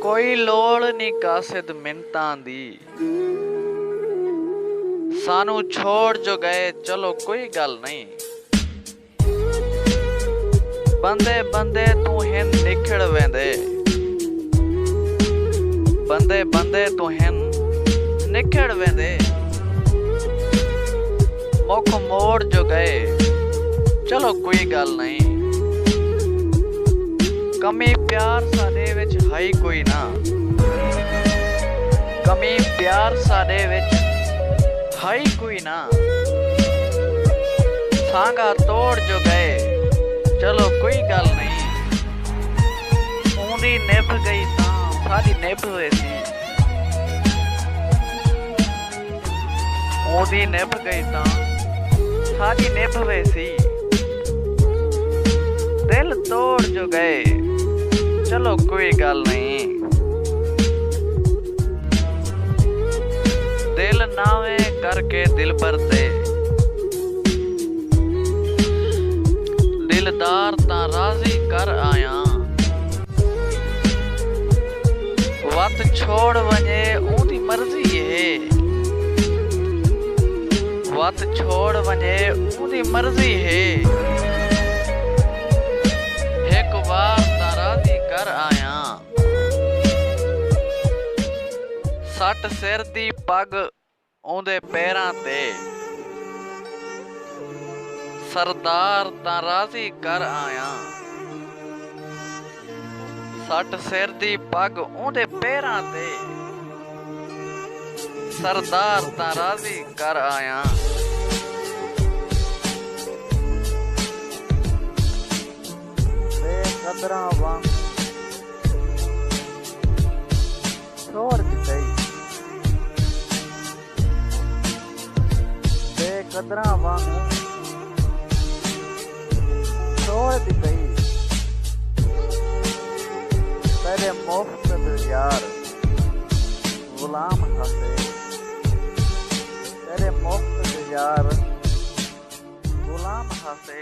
कोई लोड़ नहीं कासिद मिन्नतां दी, सानू छोड़ जो गए चलो कोई गल नहीं। बंदे बंदे तू हिन निखड़ वेंदे, बंदे बंदे तू हिन निखड़ वेंदे। मुख मोड़ जो गए चलो कोई गल नहीं। कमी प्यार साडे विच है कोई ना, कमी प्यार साडे विच है कोई ना। सांगा तोड़ जो गए चलो कोई गल नहीं। ऊंदी निभ गई तां साडी निभ वैसी, ऊंदी निभ गई तां साडी निभ वैसी। दिल तोड़ जो गए चलो कोई गल नहीं। दिल नावे करके दिल पर दे, दिलदार तां राजी कर आया। वत छोड़ वने ऊंदी मर्जी है, वत छोड़ वने ऊंदी मर्जी है। एक बार तां राजी कर आया। सट सिर दी पग ओंदे पैरां ते, सरदार तां राजी कर आया। सट सिर दी पग ओंदे पैरां ते, सरदार तां राजी कर आया। बेकदरां वांग छोड़ दी गई, बेकदरां वांग छोड़ दी गई। तेरे मुफ्त यार गुलाम हंसे, तेरे मुफ्त यार गुलाम हंसे।